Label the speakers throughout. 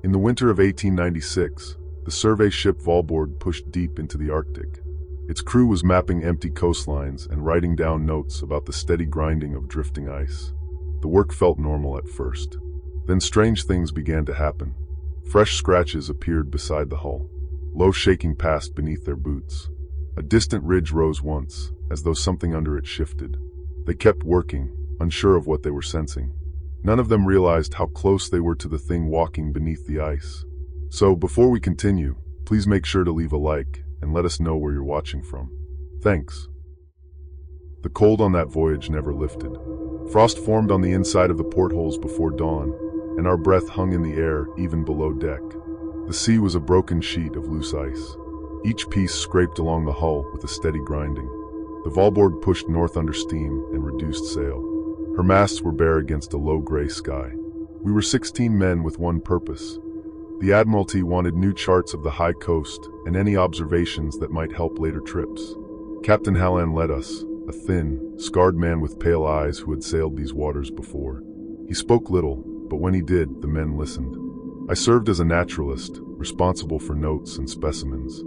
Speaker 1: In the winter of 1896, the survey ship Valborg pushed deep into the Arctic. Its crew was mapping empty coastlines and writing down notes about the steady grinding of drifting ice. The work felt normal at first. Then strange things began to happen. Fresh scratches appeared beside the hull. Low shaking passed beneath their boots. A distant ridge rose once, as though something under it shifted. They kept working, unsure of what they were sensing. None of them realized how close they were to the thing walking beneath the ice. So, before we continue, please make sure to leave a like and let us know where you're watching from. Thanks. The cold on that voyage never lifted. Frost formed on the inside of the portholes before dawn, and our breath hung in the air even below deck. The sea was a broken sheet of loose ice. Each piece scraped along the hull with a steady grinding. The Valborg pushed north under steam and reduced sail. Her masts were bare against a low gray sky. We were 16 men with one purpose. The Admiralty wanted new charts of the high coast and any observations that might help later trips. Captain Halland led us, a thin, scarred man with pale eyes who had sailed these waters before. He spoke little, but when he did, the men listened. I served as a naturalist, responsible for notes and specimens.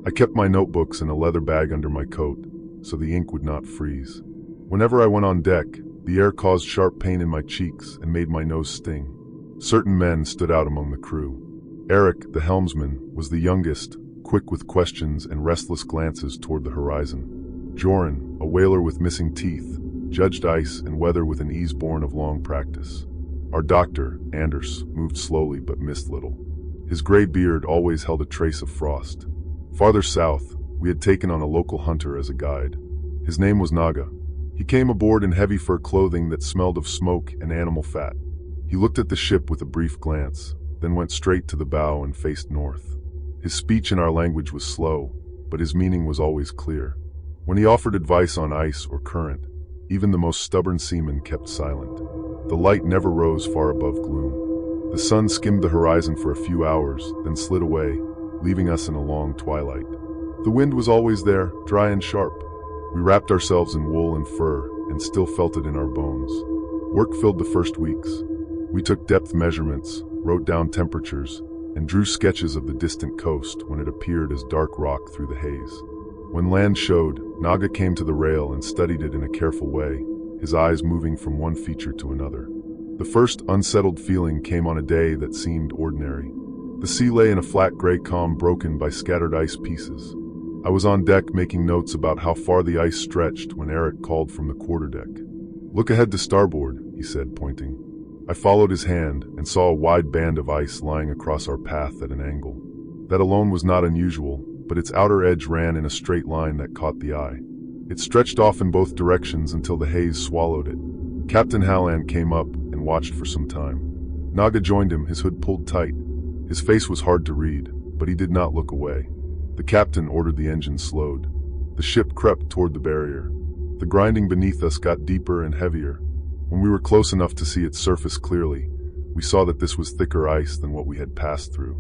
Speaker 1: I kept my notebooks in a leather bag under my coat, so the ink would not freeze. Whenever I went on deck, the air caused sharp pain in my cheeks and made my nose sting. Certain men stood out among the crew. Eric, the helmsman, was the youngest, quick with questions and restless glances toward the horizon. Joran, a whaler with missing teeth, judged ice and weather with an ease born of long practice. Our doctor, Anders, moved slowly but missed little. His gray beard always held a trace of frost. Farther south, we had taken on a local hunter as a guide. His name was Naga. He came aboard in heavy fur clothing that smelled of smoke and animal fat. He looked at the ship with a brief glance, then went straight to the bow and faced north. His speech in our language was slow, but his meaning was always clear. When he offered advice on ice or current, even the most stubborn seaman kept silent. The light never rose far above gloom. The sun skimmed the horizon for a few hours, then slid away, leaving us in a long twilight. The wind was always there, dry and sharp. We wrapped ourselves in wool and fur, and still felt it in our bones. Work filled the first weeks. We took depth measurements, wrote down temperatures, and drew sketches of the distant coast when it appeared as dark rock through the haze. When land showed, Naga came to the rail and studied it in a careful way, his eyes moving from one feature to another. The first unsettled feeling came on a day that seemed ordinary. The sea lay in a flat gray calm broken by scattered ice pieces. I was on deck making notes about how far the ice stretched when Eric called from the quarterdeck. "Look ahead to starboard," he said, pointing. I followed his hand and saw a wide band of ice lying across our path at an angle. That alone was not unusual, but its outer edge ran in a straight line that caught the eye. It stretched off in both directions until the haze swallowed it. Captain Halland came up and watched for some time. Naga joined him, his hood pulled tight. His face was hard to read, but he did not look away. The captain ordered the engine slowed. The ship crept toward the barrier. The grinding beneath us got deeper and heavier. When we were close enough to see its surface clearly, we saw that this was thicker ice than what we had passed through.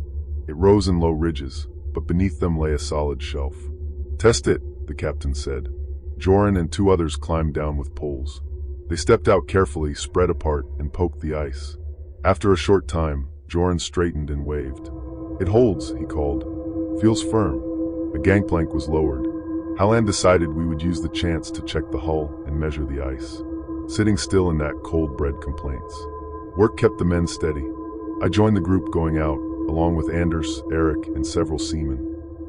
Speaker 1: It rose in low ridges, but beneath them lay a solid shelf. "Test it," the captain said. Joran and two others climbed down with poles. They stepped out carefully, spread apart, and poked the ice. After a short time, Joran straightened and waved. "It holds," he called. "Feels firm." The gangplank was lowered. Halland decided we would use the chance to check the hull and measure the ice. Sitting still in that cold bred complaints. Work kept the men steady. I joined the group going out, along with Anders, Eric, and several seamen.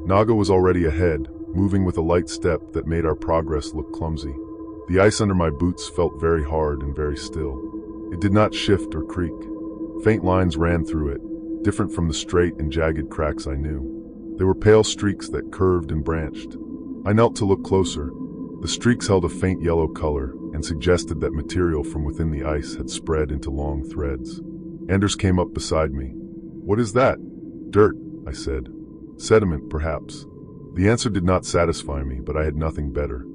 Speaker 1: Naga was already ahead, moving with a light step that made our progress look clumsy. The ice under my boots felt very hard and very still. It did not shift or creak. Faint lines ran through it, different from the straight and jagged cracks I knew. There were pale streaks that curved and branched. I knelt to look closer. The streaks held a faint yellow color and suggested that material from within the ice had spread into long threads. Anders came up beside me. "What is that?" "Dirt," I said. "Sediment, perhaps." The answer did not satisfy me, but I had nothing better.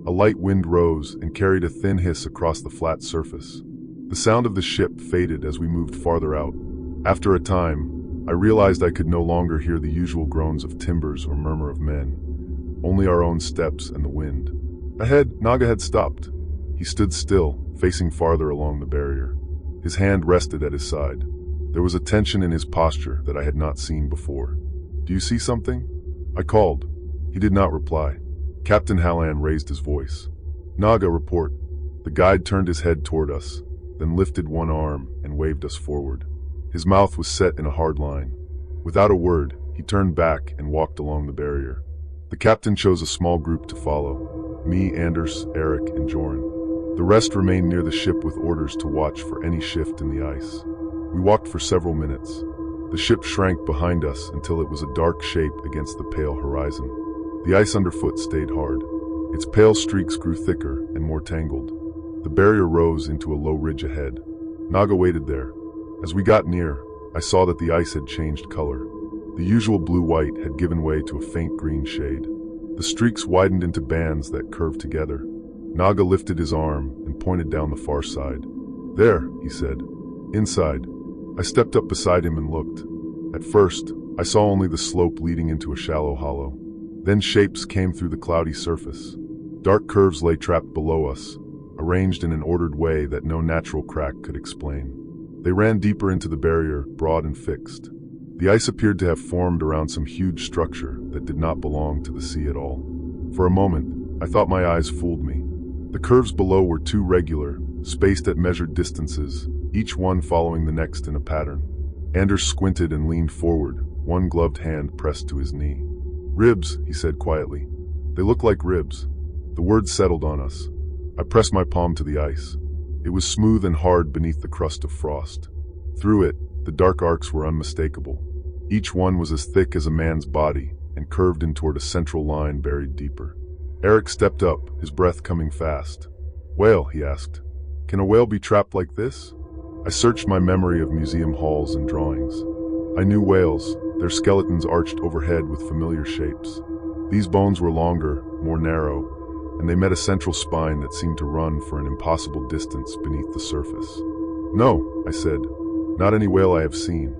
Speaker 1: A light wind rose and carried a thin hiss across the flat surface. The sound of the ship faded as we moved farther out. After a time, I realized I could no longer hear the usual groans of timbers or murmur of men, only our own steps and the wind. Ahead, Naga had stopped. He stood still, facing farther along the barrier. His hand rested at his side. There was a tension in his posture that I had not seen before. "Do you see something?" I called. He did not reply. Captain Hallan raised his voice. "Naga, report." The guide turned his head toward us, then lifted one arm and waved us forward. His mouth was set in a hard line. Without a word, he turned back and walked along the barrier. The captain chose a small group to follow: me, Anders, Eric, and Joran. The rest remained near the ship with orders to watch for any shift in the ice. We walked for several minutes. The ship shrank behind us until it was a dark shape against the pale horizon. The ice underfoot stayed hard. Its pale streaks grew thicker and more tangled. The barrier rose into a low ridge ahead. Naga waited there. As we got near, I saw that the ice had changed color. The usual blue-white had given way to a faint green shade. The streaks widened into bands that curved together. Naga lifted his arm and pointed down the far side. "There," he said. "Inside." I stepped up beside him and looked. At first, I saw only the slope leading into a shallow hollow. Then shapes came through the cloudy surface. Dark curves lay trapped below us, arranged in an ordered way that no natural crack could explain. They ran deeper into the barrier, broad and fixed. The ice appeared to have formed around some huge structure that did not belong to the sea at all. For a moment, I thought my eyes fooled me. The curves below were too regular, spaced at measured distances, each one following the next in a pattern. Anders squinted and leaned forward, one gloved hand pressed to his knee. "Ribs," he said quietly. "They look like ribs." The words settled on us. I pressed my palm to the ice. It was smooth and hard beneath the crust of frost. Through it, the dark arcs were unmistakable. Each one was as thick as a man's body and curved in toward a central line buried deeper. Eric stepped up, his breath coming fast. "Whale," he asked. "Can a whale be trapped like this?" I searched my memory of museum halls and drawings. I knew whales, their skeletons arched overhead with familiar shapes. These bones were longer, more narrow, and they met a central spine that seemed to run for an impossible distance beneath the surface. "No," I said. "Not any whale I have seen."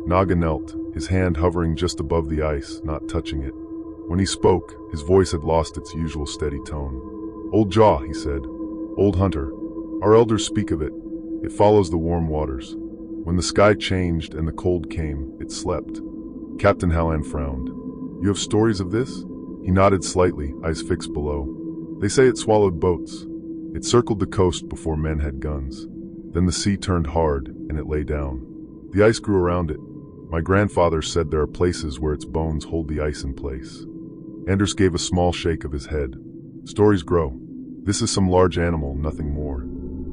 Speaker 1: Naga knelt, his hand hovering just above the ice, not touching it. When he spoke, his voice had lost its usual steady tone. "Old Jaw," he said. "Old hunter. Our elders speak of it. It follows the warm waters. When the sky changed and the cold came, it slept." Captain Hallan frowned. "You have stories of this?" He nodded slightly, eyes fixed below. "They say it swallowed boats. It circled the coast before men had guns. Then the sea turned hard, and it lay down. The ice grew around it. My grandfather said there are places where its bones hold the ice in place." Anders gave a small shake of his head. "Stories grow. This is some large animal, nothing more."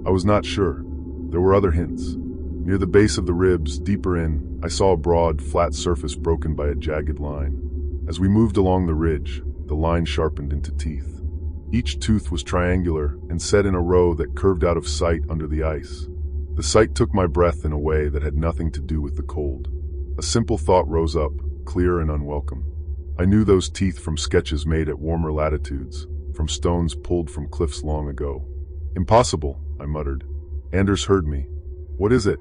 Speaker 1: I was not sure. There were other hints. Near the base of the ribs, deeper in, I saw a broad, flat surface broken by a jagged line. As we moved along the ridge, the line sharpened into teeth. Each tooth was triangular and set in a row that curved out of sight under the ice. The sight took my breath in a way that had nothing to do with the cold. A simple thought rose up, clear and unwelcome. I knew those teeth from sketches made at warmer latitudes, from stones pulled from cliffs long ago. "Impossible," I muttered. Anders heard me. "What is it?"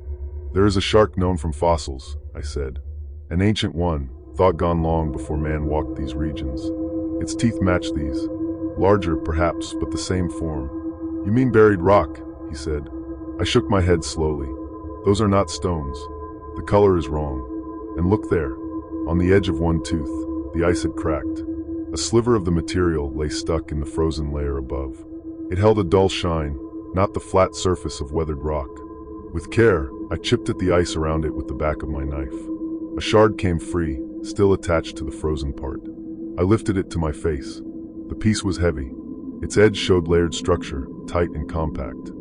Speaker 1: "There is a shark known from fossils," I said. "An ancient one, thought gone long before man walked these regions. Its teeth match these. Larger, perhaps, but the same form." "You mean buried rock," he said. I shook my head slowly. "Those are not stones. The color is wrong. And look there." On the edge of one tooth, the ice had cracked. A sliver of the material lay stuck in the frozen layer above. It held a dull shine, not the flat surface of weathered rock. With care, I chipped at the ice around it with the back of my knife. A shard came free, still attached to the frozen part. I lifted it to my face. The piece was heavy. Its edge showed layered structure, tight and compact.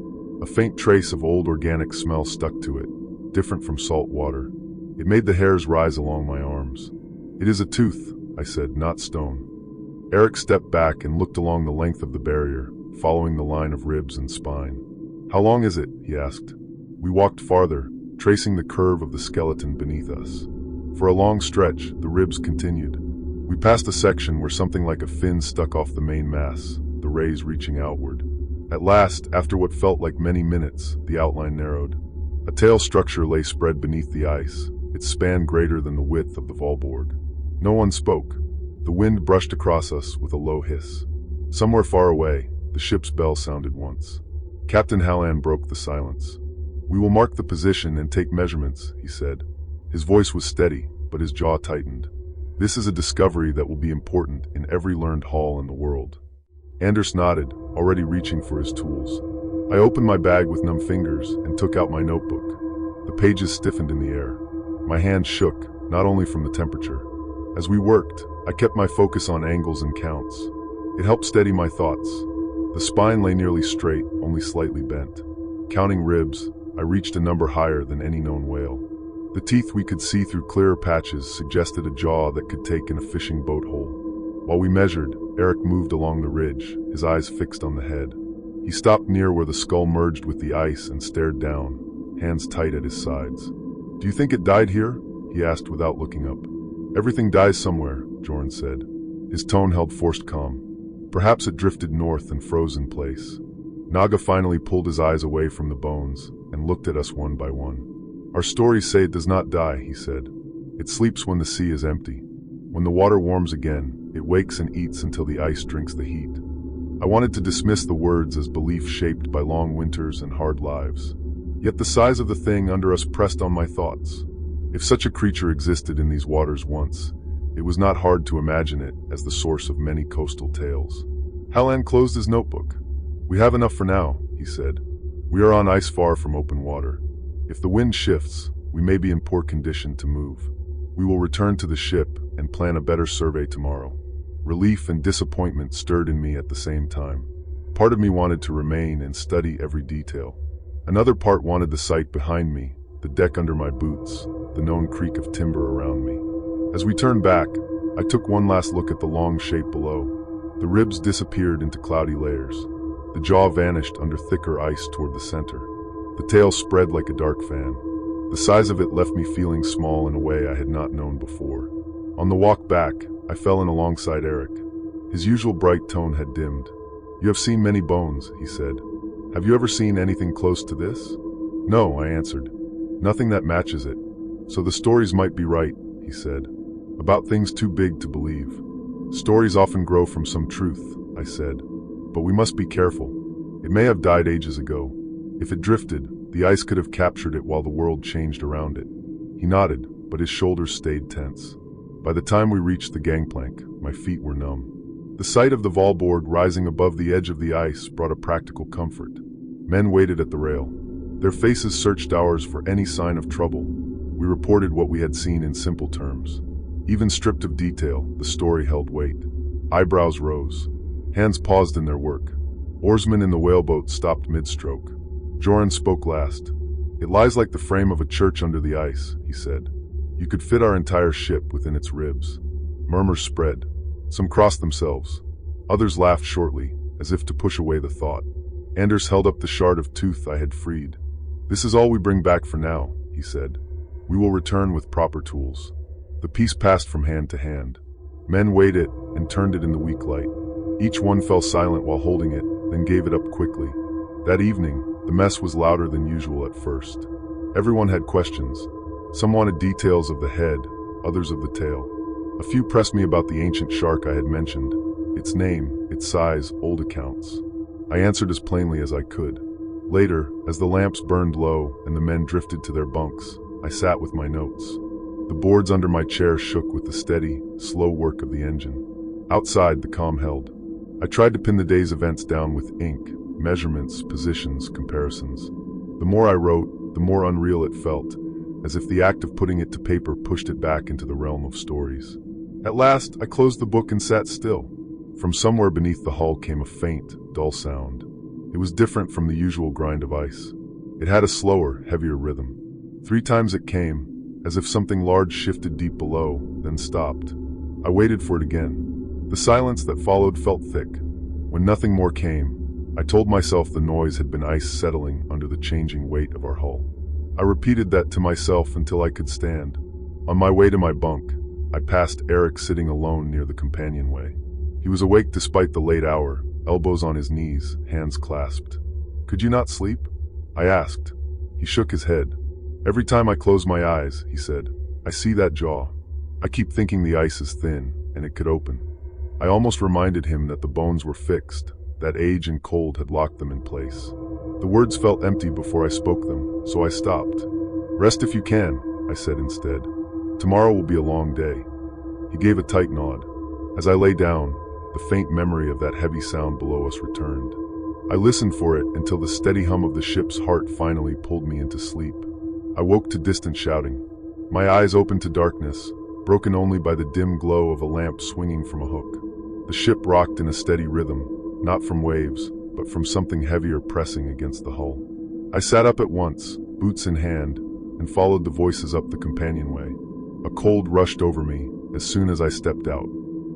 Speaker 1: A faint trace of old organic smell stuck to it, different from salt water. It made the hairs rise along my arms. "It is a tooth," I said, "not stone." Eric stepped back and looked along the length of the barrier, following the line of ribs and spine. "How long is it?" he asked. We walked farther, tracing the curve of the skeleton beneath us. For a long stretch, the ribs continued. We passed a section where something like a fin stuck off the main mass, the rays reaching outward. At last, after what felt like many minutes, the outline narrowed. A tail structure lay spread beneath the ice, its span greater than the width of the Valborg. No one spoke. The wind brushed across us with a low hiss. Somewhere far away, the ship's bell sounded once. Captain Hallan broke the silence. "We will mark the position and take measurements," he said. His voice was steady, but his jaw tightened. "This is a discovery that will be important in every learned haul in the world." Anders nodded, already reaching for his tools. I opened my bag with numb fingers and took out my notebook. The pages stiffened in the air. My hands shook, not only from the temperature. As we worked, I kept my focus on angles and counts. It helped steady my thoughts. The spine lay nearly straight, only slightly bent. Counting ribs, I reached a number higher than any known whale. The teeth we could see through clearer patches suggested a jaw that could take in a fishing boat hole. While we measured, Eric moved along the ridge, his eyes fixed on the head. He stopped near where the skull merged with the ice and stared down, hands tight at his sides. "Do you think it died here?" he asked without looking up. "Everything dies somewhere," Jorn said. His tone held forced calm. "Perhaps it drifted north and froze in place." Naga finally pulled his eyes away from the bones and looked at us one by one. "Our stories say it does not die," he said. "It sleeps when the sea is empty. When the water warms again, it wakes and eats until the ice drinks the heat." I wanted to dismiss the words as belief shaped by long winters and hard lives. Yet the size of the thing under us pressed on my thoughts. If such a creature existed in these waters once, it was not hard to imagine it as the source of many coastal tales. Hallan closed his notebook. "We have enough for now," he said. "We are on ice far from open water. If the wind shifts, we may be in poor condition to move. We will return to the ship and plan a better survey tomorrow." Relief and disappointment stirred in me at the same time. Part of me wanted to remain and study every detail. Another part wanted the sight behind me, the deck under my boots, the known creak of timber around me. As we turned back, I took one last look at the long shape below. The ribs disappeared into cloudy layers. The jaw vanished under thicker ice toward the center. The tail spread like a dark fan. The size of it left me feeling small in a way I had not known before. On the walk back, I fell in alongside Eric. His usual bright tone had dimmed. "You have seen many bones," he said. "Have you ever seen anything close to this?" "No," I answered. "Nothing that matches it. So the stories might be right," he said. "About things too big to believe." "Stories often grow from some truth," I said. "But we must be careful. It may have died ages ago. If it drifted, the ice could have captured it while the world changed around it." He nodded, but his shoulders stayed tense. By the time we reached the gangplank, my feet were numb. The sight of the Valborg rising above the edge of the ice brought a practical comfort. Men waited at the rail. Their faces searched ours for any sign of trouble. We reported what we had seen in simple terms. Even stripped of detail, the story held weight. Eyebrows rose. Hands paused in their work. Oarsmen in the whaleboat stopped mid-stroke. Joran spoke last. "It lies like the frame of a church under the ice," he said. "You could fit our entire ship within its ribs." Murmurs spread. Some crossed themselves. Others laughed shortly, as if to push away the thought. Anders held up the shard of tooth I had freed. "This is all we bring back for now," he said. "We will return with proper tools." The piece passed from hand to hand. Men weighed it and turned it in the weak light. Each one fell silent while holding it, then gave it up quickly. That evening, the mess was louder than usual at first. Everyone had questions. Some wanted details of the head, others of the tail. A few pressed me about the ancient shark I had mentioned, its name, its size, old accounts. I answered as plainly as I could. Later, as the lamps burned low and the men drifted to their bunks, I sat with my notes. The boards under my chair shook with the steady, slow work of the engine. Outside, the calm held. I tried to pin the day's events down with ink, measurements, positions, comparisons. The more I wrote, the more unreal it felt, as if the act of putting it to paper pushed it back into the realm of stories. At last, I closed the book and sat still. From somewhere beneath the hull came a faint, dull sound. It was different from the usual grind of ice. It had a slower, heavier rhythm. 3 times it came, as if something large shifted deep below, then stopped. I waited for it again. The silence that followed felt thick. When nothing more came, I told myself the noise had been ice settling under the changing weight of our hull. I repeated that to myself until I could stand. On my way to my bunk, I passed Eric sitting alone near the companionway. He was awake despite the late hour, elbows on his knees, hands clasped. "Could you not sleep?" I asked. He shook his head. "Every time I close my eyes," he said, "I see that jaw. I keep thinking the ice is thin, and it could open." I almost reminded him that the bones were fixed, that age and cold had locked them in place. The words felt empty before I spoke them, so I stopped. "Rest if you can," I said instead. "Tomorrow will be a long day." He gave a tight nod. As I lay down, the faint memory of that heavy sound below us returned. I listened for it until the steady hum of the ship's heart finally pulled me into sleep. I woke to distant shouting. My eyes opened to darkness, broken only by the dim glow of a lamp swinging from a hook. The ship rocked in a steady rhythm, not from waves, but from something heavier pressing against the hull. I sat up at once, boots in hand, and followed the voices up the companionway. A cold rushed over me as soon as I stepped out.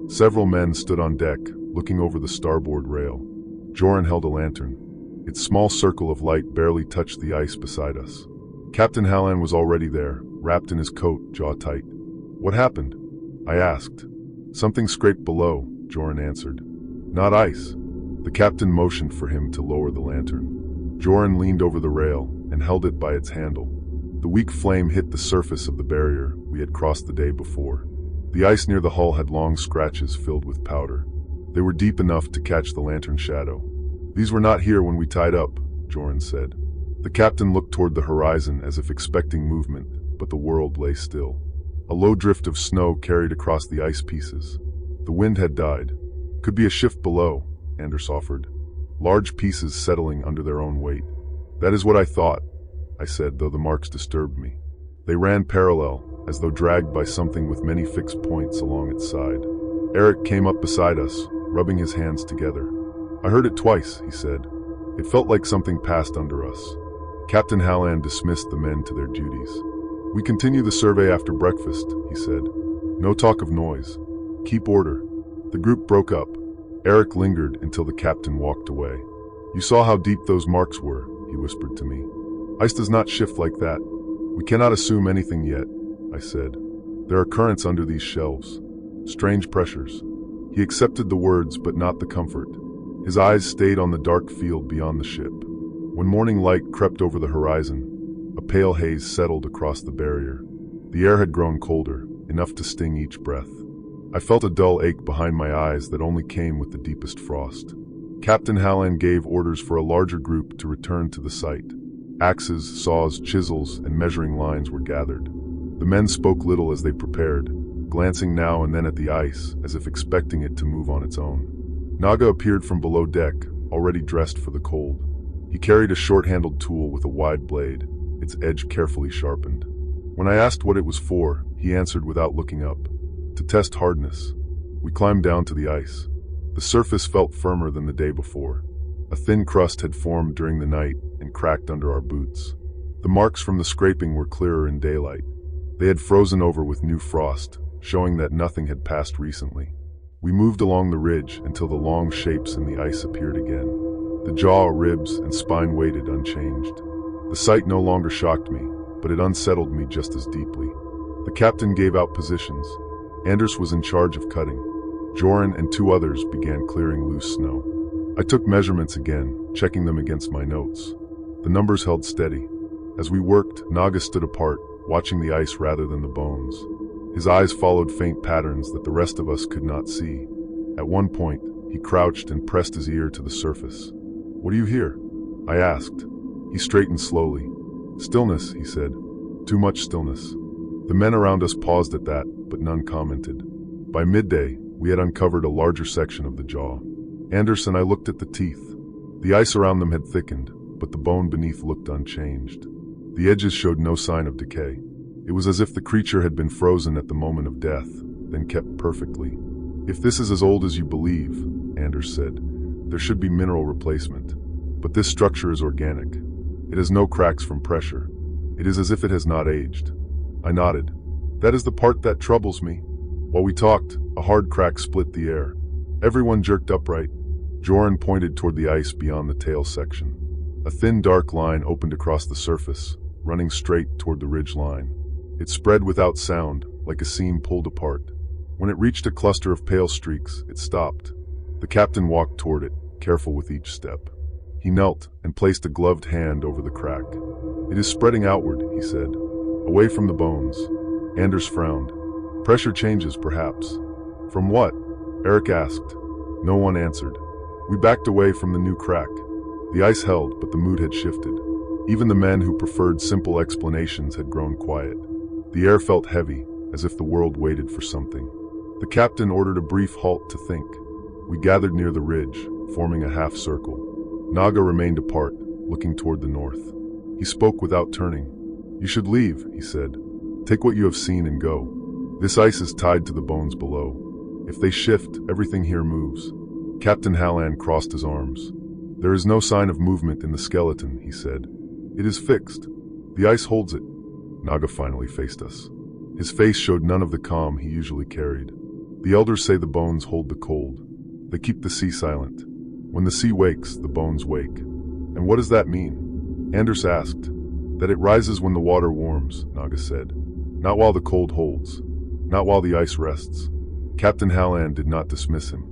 Speaker 1: Several men stood on deck, looking over the starboard rail. Joran held a lantern. Its small circle of light barely touched the ice beside us. Captain Hallan was already there, wrapped in his coat, jaw tight. "What happened?" I asked. "Something scraped below," Joran answered. "Not ice." The captain motioned for him to lower the lantern. Joran leaned over the rail and held it by its handle. The weak flame hit the surface of the barrier we had crossed the day before. The ice near the hull had long scratches filled with powder. They were deep enough to catch the lantern's shadow. "These were not here when we tied up," Joran said. The captain looked toward the horizon as if expecting movement, but the world lay still. A low drift of snow carried across the ice pieces. The wind had died. "Could be a shift below," Anders offered. "Large pieces settling under their own weight." "That is what I thought," I said, though the marks disturbed me. They ran parallel, as though dragged by something with many fixed points along its side. Eric came up beside us, rubbing his hands together. "I heard it twice," he said. "It felt like something passed under us." Captain Hallan dismissed the men to their duties. "We continue the survey after breakfast," he said. "No talk of noise. Keep order." The group broke up. Eric lingered until the captain walked away. "You saw how deep those marks were," he whispered to me. "Ice does not shift like that. We cannot assume anything yet," I said. "There are currents under these shelves. Strange pressures." He accepted the words, but not the comfort. His eyes stayed on the dark field beyond the ship. When morning light crept over the horizon, a pale haze settled across the barrier. The air had grown colder, enough to sting each breath. I felt a dull ache behind my eyes that only came with the deepest frost. Captain Hallan gave orders for a larger group to return to the site. Axes, saws, chisels, and measuring lines were gathered. The men spoke little as they prepared, glancing now and then at the ice, as if expecting it to move on its own. Naga appeared from below deck, already dressed for the cold. He carried a short-handled tool with a wide blade, its edge carefully sharpened. When I asked what it was for, he answered without looking up. "To test hardness." We climbed down to the ice. The surface felt firmer than the day before. A thin crust had formed during the night and cracked under our boots. The marks from the scraping were clearer in daylight. They had frozen over with new frost, showing that nothing had passed recently. We moved along the ridge until the long shapes in the ice appeared again. The jaw, ribs, and spine waited unchanged. The sight no longer shocked me, but it unsettled me just as deeply. The captain gave out positions. Anders was in charge of cutting. Joran and two others began clearing loose snow. I took measurements again, checking them against my notes. The numbers held steady. As we worked, Naga stood apart, watching the ice rather than the bones. His eyes followed faint patterns that the rest of us could not see. At one point, he crouched and pressed his ear to the surface. "What do you hear?" I asked. He straightened slowly. "Stillness," he said. "Too much stillness." The men around us paused at that, but none commented. By midday, we had uncovered a larger section of the jaw. Anders and I looked at the teeth. The ice around them had thickened, but the bone beneath looked unchanged. The edges showed no sign of decay. It was as if the creature had been frozen at the moment of death, then kept perfectly. "If this is as old as you believe," Anders said, "there should be mineral replacement. But this structure is organic. It has no cracks from pressure. It is as if it has not aged." I nodded. "That is the part that troubles me." While we talked, a hard crack split the air. Everyone jerked upright. Joran pointed toward the ice beyond the tail section. A thin dark line opened across the surface, running straight toward the ridge line. It spread without sound, like a seam pulled apart. When it reached a cluster of pale streaks, it stopped. The captain walked toward it, careful with each step. He knelt and placed a gloved hand over the crack. "It is spreading outward," he said, "away from the bones." Anders frowned. "Pressure changes, perhaps." "From what?" Eric asked. No one answered. We backed away from the new crack. The ice held, but the mood had shifted. Even the men who preferred simple explanations had grown quiet. The air felt heavy, as if the world waited for something. The captain ordered a brief halt to think. We gathered near the ridge, forming a half circle. Naga remained apart, looking toward the north. He spoke without turning. "You should leave," he said. "Take what you have seen and go. This ice is tied to the bones below. If they shift, everything here moves." Captain Halland crossed his arms. "There is no sign of movement in the skeleton," he said. "It is fixed. The ice holds it." Naga finally faced us. His face showed none of the calm he usually carried. "The elders say the bones hold the cold. They keep the sea silent. When the sea wakes, the bones wake." "And what does that mean?" Anders asked. "That it rises when the water warms," Naga said. "Not while the cold holds. Not while the ice rests." Captain Halland did not dismiss him.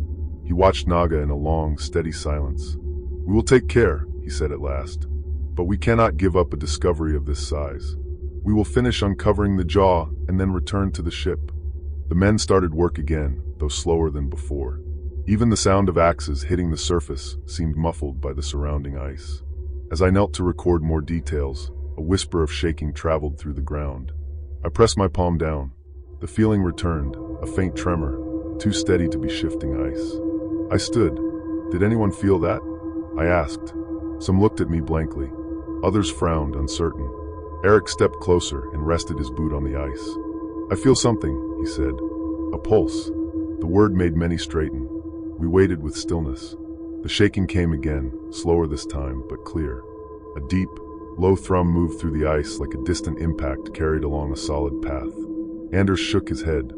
Speaker 1: He watched Naga in a long, steady silence. "We will take care," he said at last. "But we cannot give up a discovery of this size. We will finish uncovering the jaw and then return to the ship." The men started work again, though slower than before. Even the sound of axes hitting the surface seemed muffled by the surrounding ice. As I knelt to record more details, a whisper of shaking traveled through the ground. I pressed my palm down. The feeling returned, a faint tremor, too steady to be shifting ice. I stood. "Did anyone feel that?" I asked. Some looked at me blankly. Others frowned, uncertain. Eric stepped closer and rested his boot on the ice. "I feel something," he said. "A pulse." The word made many straighten. We waited with stillness. The shaking came again, slower this time, but clear. A deep, low thrum moved through the ice like a distant impact carried along a solid path. Anders shook his head.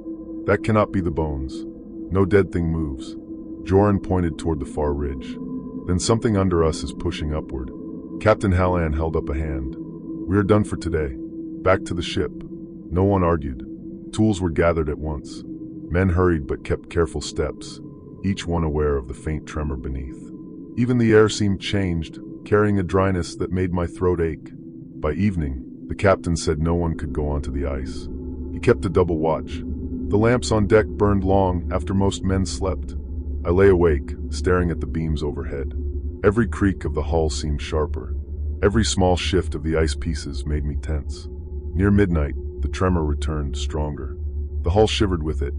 Speaker 1: "That cannot be the bones. No dead thing moves." Joran pointed toward the far ridge. "Then something under us is pushing upward." Captain Halland held up a hand. "We are done for today. Back to the ship." No one argued. Tools were gathered at once. Men hurried but kept careful steps, each one aware of the faint tremor beneath. Even the air seemed changed, carrying a dryness that made my throat ache. By evening, the captain said no one could go onto the ice. He kept a double watch. The lamps on deck burned long after most men slept. I lay awake, staring at the beams overhead. Every creak of the hull seemed sharper. Every small shift of the ice pieces made me tense. Near midnight, the tremor returned, stronger. The hull shivered with it.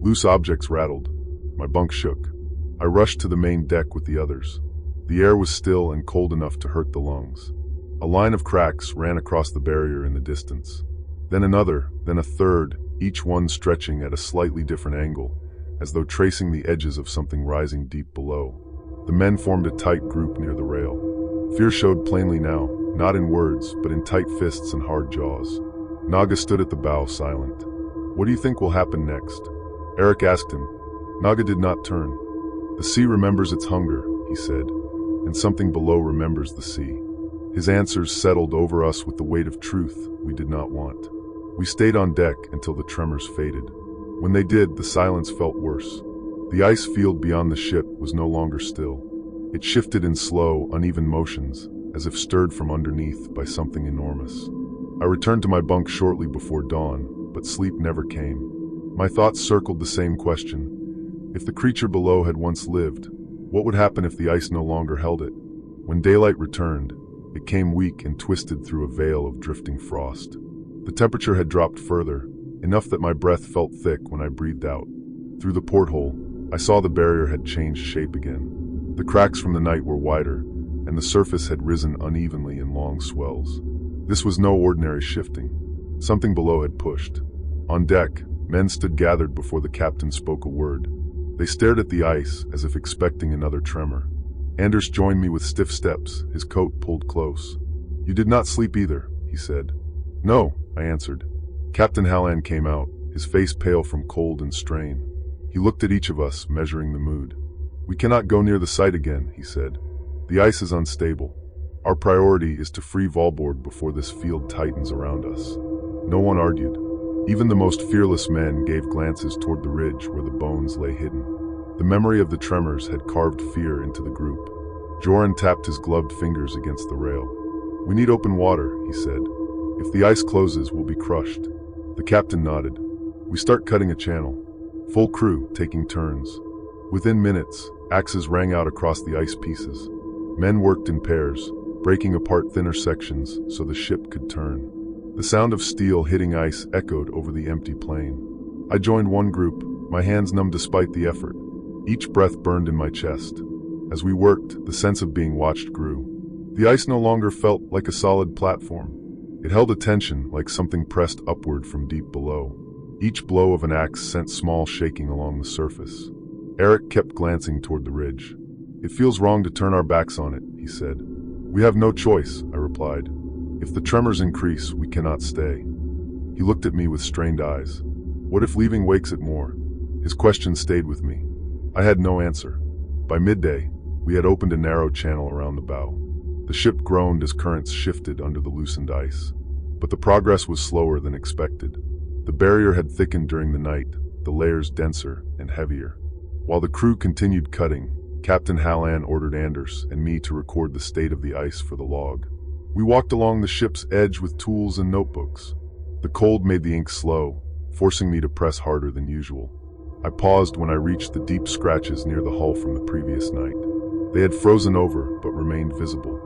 Speaker 1: Loose objects rattled. My bunk shook. I rushed to the main deck with the others. The air was still and cold enough to hurt the lungs. A line of cracks ran across the barrier in the distance. Then another, then a third, each one stretching at a slightly different angle, as though tracing the edges of something rising deep below. The men formed a tight group near the rail. Fear showed plainly now, not in words, but in tight fists and hard jaws. Naga stood at the bow, silent. "What do you think will happen next?" Eric asked him. Naga did not turn. "The sea remembers its hunger," he said, "and something below remembers the sea." His answers settled over us with the weight of truth we did not want. We stayed on deck until the tremors faded. When they did, the silence felt worse. The ice field beyond the ship was no longer still. It shifted in slow, uneven motions, as if stirred from underneath by something enormous. I returned to my bunk shortly before dawn, but sleep never came. My thoughts circled the same question. If the creature below had once lived, what would happen if the ice no longer held it? When daylight returned, it came weak and twisted through a veil of drifting frost. The temperature had dropped further, enough that my breath felt thick when I breathed out. Through the porthole, I saw the barrier had changed shape again. The cracks from the night were wider, and the surface had risen unevenly in long swells. This was no ordinary shifting. Something below had pushed. On deck, men stood gathered before the captain spoke a word. They stared at the ice as if expecting another tremor. Anders joined me with stiff steps, his coat pulled close. "You did not sleep either," he said. "No," I answered. Captain Halland came out, his face pale from cold and strain. He looked at each of us, measuring the mood. "We cannot go near the site again," he said. "The ice is unstable. Our priority is to free Valborg before this field tightens around us." No one argued. Even the most fearless men gave glances toward the ridge where the bones lay hidden. The memory of the tremors had carved fear into the group. Joran tapped his gloved fingers against the rail. "We need open water," he said. "If the ice closes, we'll be crushed." The captain nodded. We start cutting a channel. Full crew, taking turns. Within minutes, axes rang out across the ice pieces. Men worked in pairs, breaking apart thinner sections so the ship could turn. The sound of steel hitting ice echoed over the empty plain. I joined one group, my hands numb despite the effort. Each breath burned in my chest. As we worked, the sense of being watched grew. The ice no longer felt like a solid platform. It held a tension like something pressed upward from deep below. Each blow of an axe sent small shaking along the surface. Eric kept glancing toward the ridge. "It feels wrong to turn our backs on it," he said. "We have no choice," I replied. "If the tremors increase, we cannot stay." He looked at me with strained eyes. What if leaving wakes it more? His question stayed with me. I had no answer. By midday, we had opened a narrow channel around the bow. The ship groaned as currents shifted under the loosened ice. But the progress was slower than expected. The barrier had thickened during the night, the layers denser and heavier. While the crew continued cutting, Captain Hallan ordered Anders and me to record the state of the ice for the log. We walked along the ship's edge with tools and notebooks. The cold made the ink slow, forcing me to press harder than usual. I paused when I reached the deep scratches near the hull from the previous night. They had frozen over, but remained visible.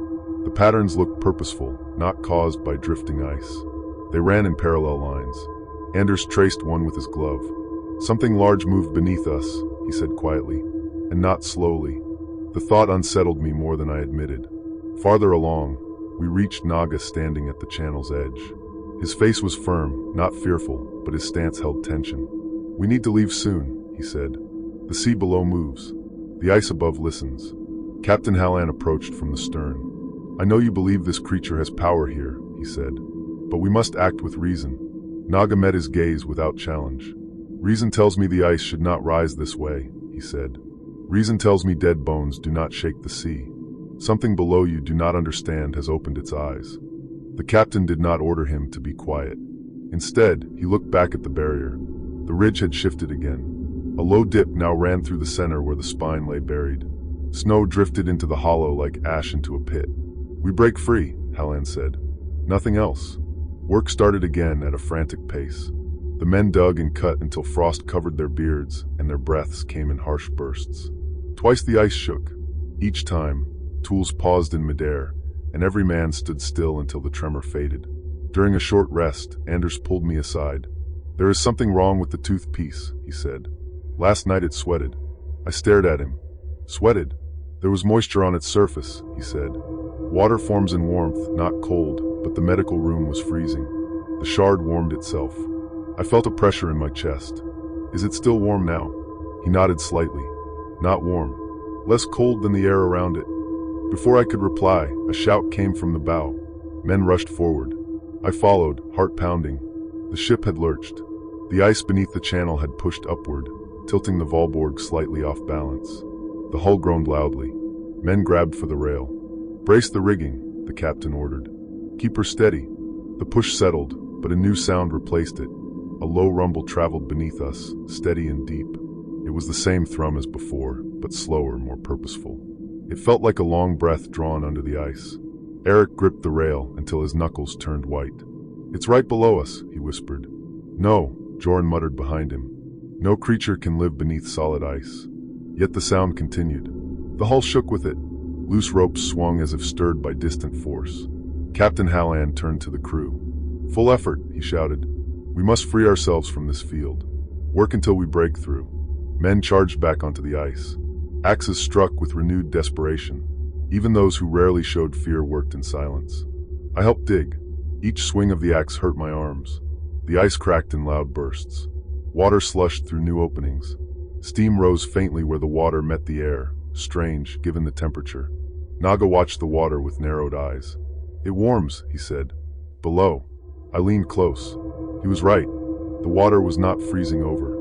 Speaker 1: The patterns looked purposeful, not caused by drifting ice. They ran in parallel lines. Anders traced one with his glove. "Something large moved beneath us," he said quietly, and not slowly. The thought unsettled me more than I admitted. Farther along, we reached Naga standing at the channel's edge. His face was firm, not fearful, but his stance held tension. "We need to leave soon," he said. "The sea below moves. The ice above listens." Captain Hallan approached from the stern. "I know you believe this creature has power here," he said, "but we must act with reason." Naga met his gaze without challenge. "Reason tells me the ice should not rise this way," he said. "Reason tells me dead bones do not shake the sea. Something below you do not understand has opened its eyes." The captain did not order him to be quiet. Instead, he looked back at the barrier. The ridge had shifted again. A low dip now ran through the center where the spine lay buried. Snow drifted into the hollow like ash into a pit. "We break free," Hallan said. "Nothing else." Work started again at a frantic pace. The men dug and cut until frost covered their beards and their breaths came in harsh bursts. Twice the ice shook. Each time, tools paused in midair, and every man stood still until the tremor faded. During a short rest, Anders pulled me aside. "There is something wrong with the tooth piece," he said. "Last night it sweated." I stared at him. "Sweated?" "There was moisture on its surface," he said. "Water forms in warmth, not cold, but the medical room was freezing." The shard warmed itself. I felt a pressure in my chest. "Is it still warm now?" He nodded slightly. "Not warm. Less cold than the air around it." Before I could reply, a shout came from the bow. Men rushed forward. I followed, heart pounding. The ship had lurched. The ice beneath the channel had pushed upward, tilting the Valborg slightly off balance. The hull groaned loudly. Men grabbed for the rail. "Brace the rigging," the captain ordered. "Keep her steady." The push settled, but a new sound replaced it. A low rumble traveled beneath us, steady and deep. It was the same thrum as before, but slower, more purposeful. It felt like a long breath drawn under the ice. Eric gripped the rail until his knuckles turned white. "It's right below us," he whispered. "No," Jorn muttered behind him. "No creature can live beneath solid ice." Yet the sound continued. The hull shook with it. Loose ropes swung as if stirred by distant force. Captain Hallan turned to the crew. "Full effort," he shouted. "We must free ourselves from this field. Work until we break through." Men charged back onto the ice. Axes struck with renewed desperation. Even those who rarely showed fear worked in silence. I helped dig. Each swing of the axe hurt my arms. The ice cracked in loud bursts. Water slushed through new openings. Steam rose faintly where the water met the air, strange given the temperature. Naga watched the water with narrowed eyes. "It warms," he said. "Below." I leaned close. He was right. The water was not freezing over.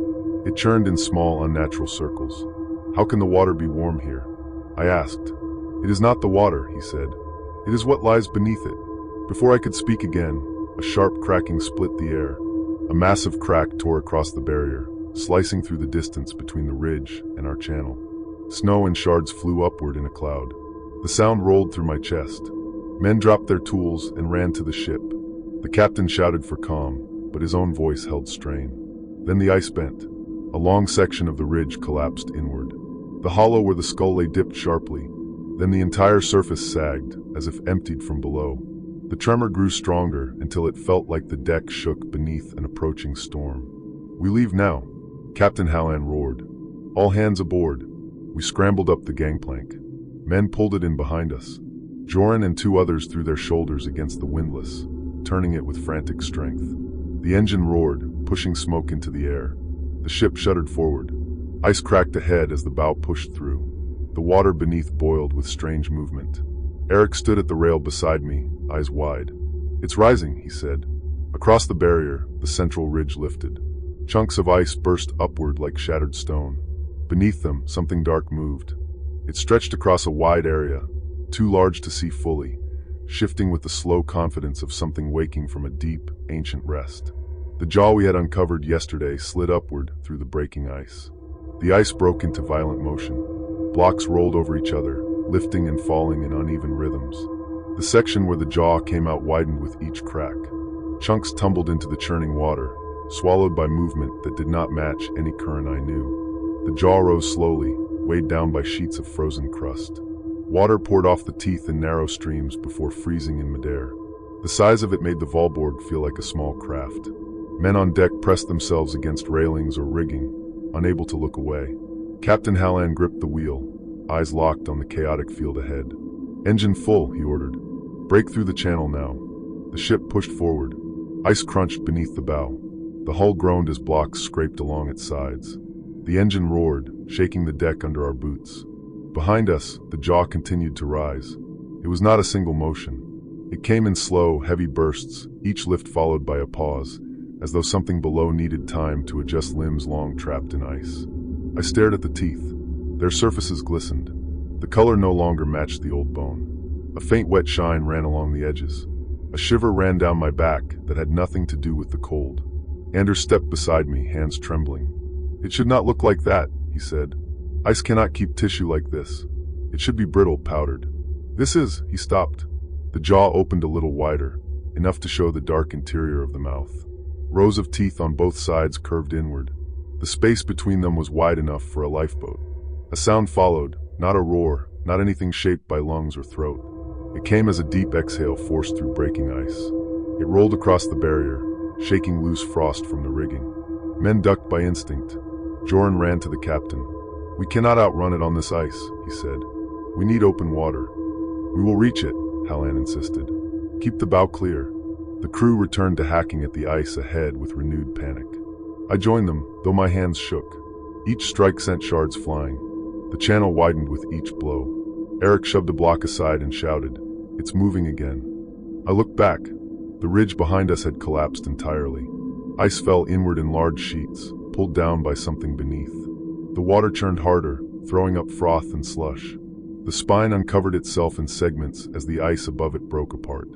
Speaker 1: It churned in small, unnatural circles. "How can the water be warm here?" I asked. "It is not the water," he said. "It is what lies beneath it." Before I could speak again, a sharp cracking split the air. A massive crack tore across the barrier, slicing through the distance between the ridge and our channel. Snow and shards flew upward in a cloud. The sound rolled through my chest. Men dropped their tools and ran to the ship. The captain shouted for calm, but his own voice held strain. Then the ice bent. A long section of the ridge collapsed inward. The hollow where the skull lay dipped sharply. Then the entire surface sagged, as if emptied from below. The tremor grew stronger until it felt like the deck shook beneath an approaching storm. "We leave now," Captain Hallan roared. "All hands aboard." We scrambled up the gangplank. Men pulled it in behind us. Joran and two others threw their shoulders against the windlass, turning it with frantic strength. The engine roared, pushing smoke into the air. The ship shuddered forward. Ice cracked ahead as the bow pushed through. The water beneath boiled with strange movement. Eric stood at the rail beside me, eyes wide. "It's rising," he said. Across the barrier, the central ridge lifted. Chunks of ice burst upward like shattered stone. Beneath them, something dark moved. It stretched across a wide area, too large to see fully, shifting with the slow confidence of something waking from a deep, ancient rest. The jaw we had uncovered yesterday slid upward through the breaking ice. The ice broke into violent motion. Blocks rolled over each other, lifting and falling in uneven rhythms. The section where the jaw came out widened with each crack. Chunks tumbled into the churning water, swallowed by movement that did not match any current I knew. The jaw rose slowly, weighed down by sheets of frozen crust. Water poured off the teeth in narrow streams before freezing in midair. The size of it made the Valborg feel like a small craft. Men on deck pressed themselves against railings or rigging, unable to look away. Captain Hallan gripped the wheel, eyes locked on the chaotic field ahead. "Engine full," he ordered. "Break through the channel now." The ship pushed forward. Ice crunched beneath the bow. The hull groaned as blocks scraped along its sides. The engine roared, shaking the deck under our boots. Behind us, the jaw continued to rise. It was not a single motion. It came in slow, heavy bursts, each lift followed by a pause, as though something below needed time to adjust limbs long trapped in ice. I stared at the teeth. Their surfaces glistened. The color no longer matched the old bone. A faint wet shine ran along the edges. A shiver ran down my back that had nothing to do with the cold. Anders stepped beside me, hands trembling. "It should not look like that," he said. "Ice cannot keep tissue like this. It should be brittle, powdered." "This is," he stopped. The jaw opened a little wider, enough to show the dark interior of the mouth. Rows of teeth on both sides curved inward. The space between them was wide enough for a lifeboat. A sound followed, not a roar, not anything shaped by lungs or throat. It came as a deep exhale forced through breaking ice. It rolled across the barrier, shaking loose frost from the rigging. Men ducked by instinct. Joran ran to the captain. "We cannot outrun it on this ice," he said. "We need open water." "We will reach it," Hallan insisted. "Keep the bow clear." The crew returned to hacking at the ice ahead with renewed panic. I joined them, though my hands shook. Each strike sent shards flying. The channel widened with each blow. Eric shoved a block aside and shouted, "It's moving again." I looked back. The ridge behind us had collapsed entirely. Ice fell inward in large sheets, pulled down by something beneath. The water churned harder, throwing up froth and slush. The spine uncovered itself in segments as the ice above it broke apart.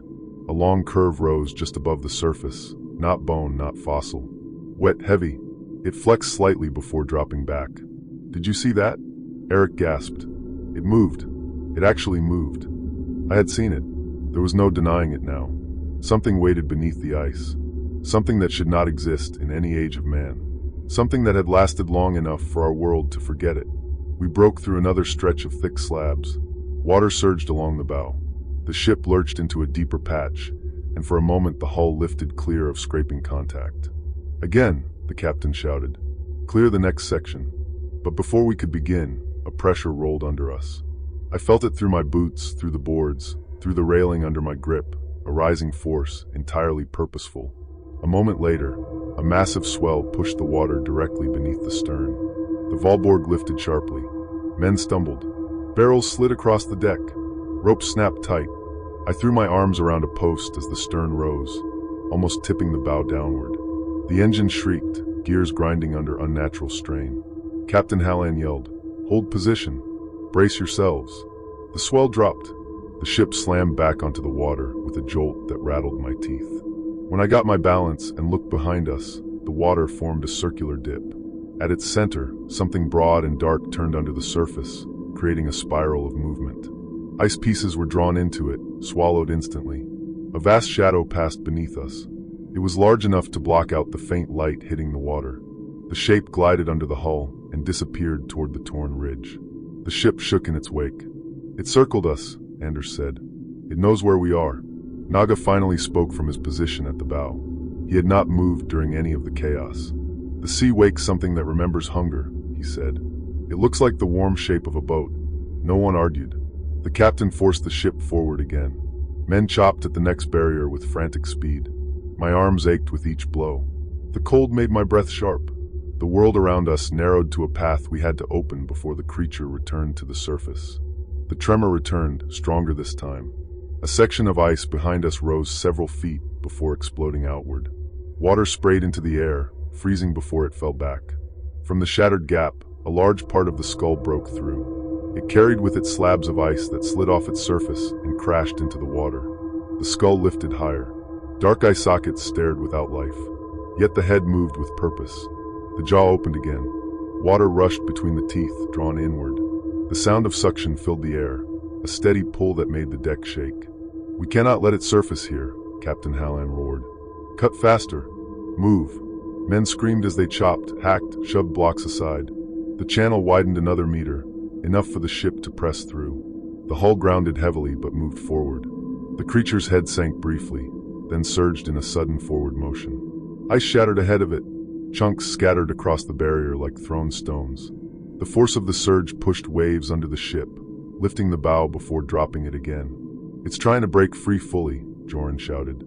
Speaker 1: A long curve rose just above the surface, not bone, not fossil. Wet, heavy. It flexed slightly before dropping back. "Did you see that?" Eric gasped. "It moved. It actually moved." I had seen it. There was no denying it now. Something waited beneath the ice. Something that should not exist in any age of man. Something that had lasted long enough for our world to forget it. We broke through another stretch of thick slabs. Water surged along the bow. The ship lurched into a deeper patch, and for a moment the hull lifted clear of scraping contact. "Again," the captain shouted. "Clear the next section." But before we could begin, a pressure rolled under us. I felt it through my boots, through the boards, through the railing under my grip, a rising force, entirely purposeful. A moment later, a massive swell pushed the water directly beneath the stern. The Valborg lifted sharply. Men stumbled. Barrels slid across the deck. Ropes snapped tight. I threw my arms around a post as the stern rose, almost tipping the bow downward. The engine shrieked, gears grinding under unnatural strain. Captain Hallan yelled, "Hold position. Brace yourselves." The swell dropped. The ship slammed back onto the water with a jolt that rattled my teeth. When I got my balance and looked behind us, the water formed a circular dip. At its center, something broad and dark turned under the surface, creating a spiral of movement. Ice pieces were drawn into it, swallowed instantly. A vast shadow passed beneath us. It was large enough to block out the faint light hitting the water. The shape glided under the hull and disappeared toward the torn ridge. The ship shook in its wake. It circled us, Anders said. It knows where we are. Naga finally spoke from his position at the bow. He had not moved during any of the chaos. The sea wakes something that remembers hunger, he said. It looks like the warm shape of a boat. No one argued. The captain forced the ship forward again. Men chopped at the next barrier with frantic speed. My arms ached with each blow. The cold made my breath sharp. The world around us narrowed to a path we had to open before the creature returned to the surface. The tremor returned, stronger this time. A section of ice behind us rose several feet before exploding outward. Water sprayed into the air, freezing before it fell back. From the shattered gap, a large part of the skull broke through. It carried with it slabs of ice that slid off its surface and crashed into the water. The skull lifted higher. Dark eye sockets stared without life. Yet the head moved with purpose. The jaw opened again. Water rushed between the teeth, drawn inward. The sound of suction filled the air, a steady pull that made the deck shake. We cannot let it surface here, Captain Hallan roared. Cut faster. Move. Men screamed as they chopped, hacked, shoved blocks aside. The channel widened another meter, enough for the ship to press through. The hull grounded heavily but moved forward. The creature's head sank briefly, then surged in a sudden forward motion. Ice shattered ahead of it. Chunks scattered across the barrier like thrown stones. The force of the surge pushed waves under the ship, lifting the bow before dropping it again. It's trying to break free fully, Joran shouted.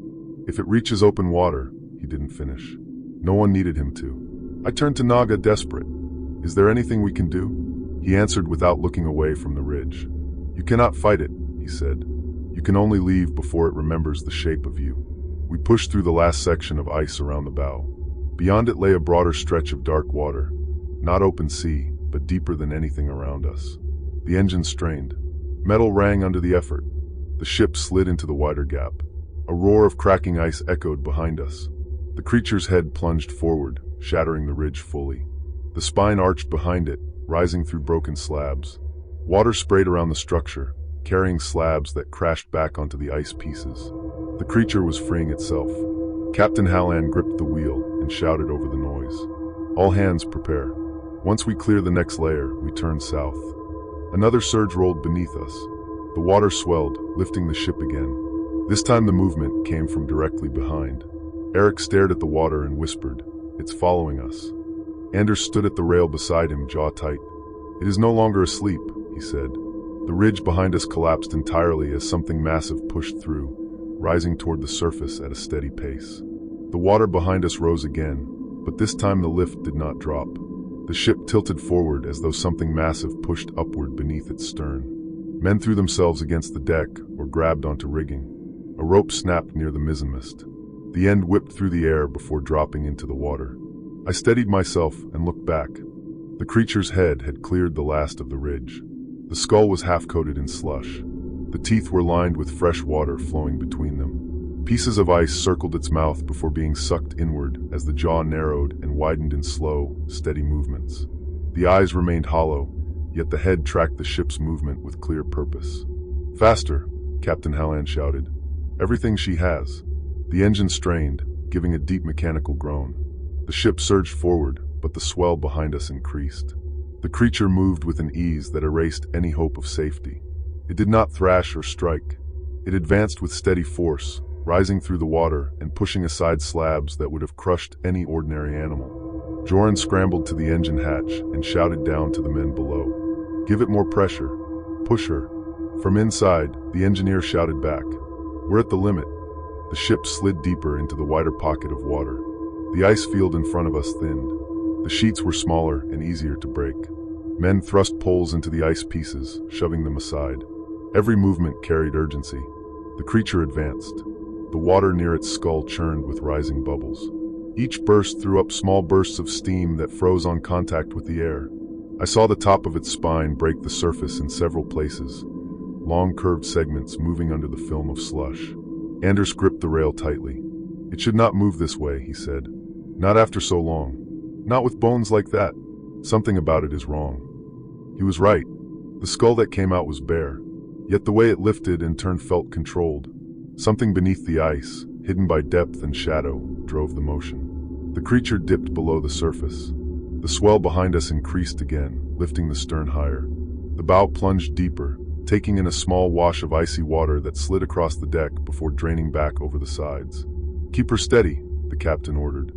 Speaker 1: If it reaches open water, he didn't finish. No one needed him to. I turned to Naga, desperate. Is there anything we can do? He answered without looking away from the ridge. You cannot fight it, he said. You can only leave before it remembers the shape of you. We pushed through the last section of ice around the bow. Beyond it lay a broader stretch of dark water, not open sea, but deeper than anything around us. The engine strained. Metal rang under the effort. The ship slid into the wider gap. A roar of cracking ice echoed behind us. The creature's head plunged forward, shattering the ridge fully. The spine arched behind it, rising through broken slabs. Water sprayed around the structure, carrying slabs that crashed back onto the ice pieces. The creature was freeing itself. Captain Hallan gripped the wheel and shouted over the noise. All hands prepare. Once we clear the next layer, we turn south. Another surge rolled beneath us. The water swelled, lifting the ship again. This time the movement came from directly behind. Eric stared at the water and whispered, "It's following us." Anders stood at the rail beside him, jaw tight. "It is no longer asleep," he said. The ridge behind us collapsed entirely as something massive pushed through, rising toward the surface at a steady pace. The water behind us rose again, but this time the lift did not drop. The ship tilted forward as though something massive pushed upward beneath its stern. Men threw themselves against the deck or grabbed onto rigging. A rope snapped near the mizzenmast. The end whipped through the air before dropping into the water. I steadied myself and looked back. The creature's head had cleared the last of the ridge. The skull was half-coated in slush. The teeth were lined with fresh water flowing between them. Pieces of ice circled its mouth before being sucked inward as the jaw narrowed and widened in slow, steady movements. The eyes remained hollow, yet the head tracked the ship's movement with clear purpose. "Faster," Captain Hallan shouted. "Everything she has." The engine strained, giving a deep mechanical groan. The ship surged forward, but the swell behind us increased. The creature moved with an ease that erased any hope of safety. It did not thrash or strike. It advanced with steady force, rising through the water and pushing aside slabs that would have crushed any ordinary animal. Joran scrambled to the engine hatch and shouted down to the men below. "Give it more pressure. Push her." From inside, the engineer shouted back. "We're at the limit." The ship slid deeper into the wider pocket of water. The ice field in front of us thinned. The sheets were smaller and easier to break. Men thrust poles into the ice pieces, shoving them aside. Every movement carried urgency. The creature advanced. The water near its skull churned with rising bubbles. Each burst threw up small bursts of steam that froze on contact with the air. I saw the top of its spine break the surface in several places, long curved segments moving under the film of slush. Anders gripped the rail tightly. "It should not move this way," he said. "Not after so long. Not with bones like that. Something about it is wrong." He was right. The skull that came out was bare, yet the way it lifted and turned felt controlled. Something beneath the ice, hidden by depth and shadow, drove the motion. The creature dipped below the surface. The swell behind us increased again, lifting the stern higher. The bow plunged deeper, taking in a small wash of icy water that slid across the deck before draining back over the sides. "Keep her steady," the captain ordered.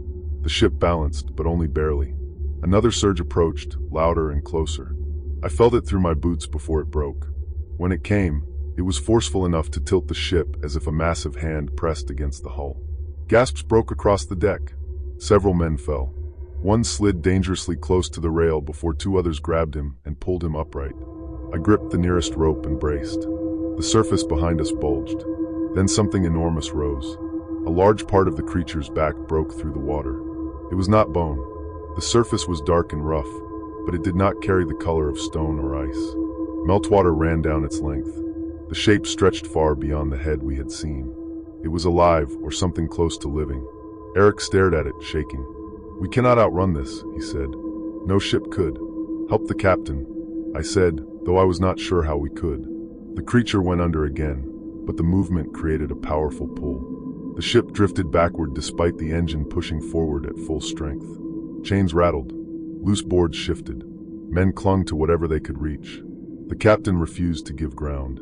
Speaker 1: The ship balanced, but only barely. Another surge approached, louder and closer. I felt it through my boots before it broke. When it came, it was forceful enough to tilt the ship as if a massive hand pressed against the hull. Gasps broke across the deck. Several men fell. One slid dangerously close to the rail before two others grabbed him and pulled him upright. I gripped the nearest rope and braced. The surface behind us bulged. Then something enormous rose. A large part of the creature's back broke through the water. It was not bone. The surface was dark and rough, but it did not carry the color of stone or ice. Meltwater ran down its length. The shape stretched far beyond the head we had seen. It was alive, or something close to living. Eric stared at it, shaking. "We cannot outrun this," he said. "No ship could." "Help the captain," I said, though I was not sure how we could. The creature went under again, but the movement created a powerful pull. The ship drifted backward despite the engine pushing forward at full strength. Chains rattled. Loose boards shifted. Men clung to whatever they could reach. The captain refused to give ground.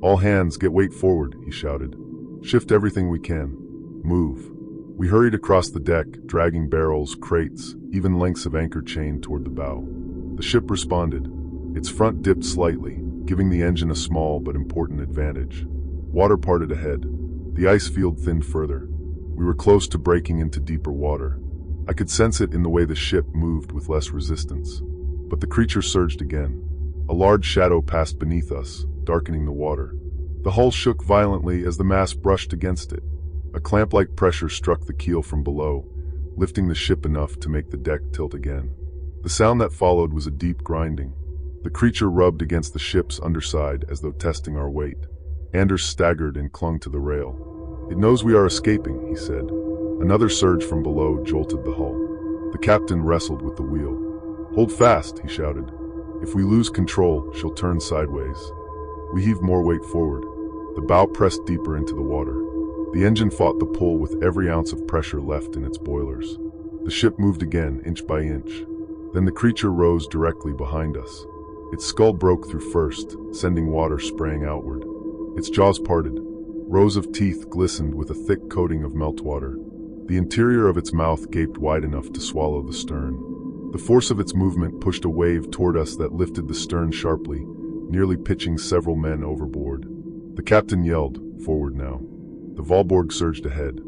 Speaker 1: "All hands, get weight forward," he shouted. "Shift everything we can. Move." We hurried across the deck, dragging barrels, crates, even lengths of anchor chain toward the bow. The ship responded. Its front dipped slightly, giving the engine a small but important advantage. Water parted ahead. The ice field thinned further. We were close to breaking into deeper water. I could sense it in the way the ship moved with less resistance. But the creature surged again. A large shadow passed beneath us, darkening the water. The hull shook violently as the mast brushed against it. A clamp-like pressure struck the keel from below, lifting the ship enough to make the deck tilt again. The sound that followed was a deep grinding. The creature rubbed against the ship's underside as though testing our weight. Anders staggered and clung to the rail. "It knows we are escaping," he said. Another surge from below jolted the hull. The captain wrestled with the wheel. "Hold fast," he shouted. "If we lose control, she'll turn sideways." We heaved more weight forward. The bow pressed deeper into the water. The engine fought the pull with every ounce of pressure left in its boilers. The ship moved again, inch by inch. Then the creature rose directly behind us. Its skull broke through first, sending water spraying outward. Its jaws parted. Rows of teeth glistened with a thick coating of meltwater. The interior of its mouth gaped wide enough to swallow the stern. The force of its movement pushed a wave toward us that lifted the stern sharply, nearly pitching several men overboard. The captain yelled, "Forward now." The Valborg surged ahead.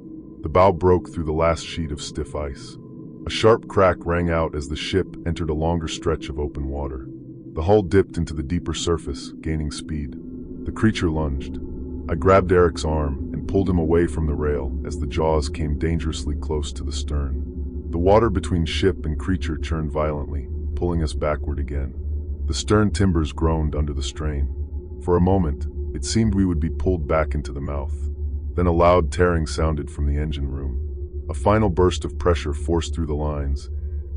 Speaker 1: The bow broke through the last sheet of stiff ice. A sharp crack rang out as the ship entered a longer stretch of open water. The hull dipped into the deeper surface, gaining speed. The creature lunged. I grabbed Eric's arm and pulled him away from the rail as the jaws came dangerously close to the stern. The water between ship and creature churned violently, pulling us backward again. The stern timbers groaned under the strain. For a moment, it seemed we would be pulled back into the mouth. Then a loud tearing sounded from the engine room. A final burst of pressure forced through the lines,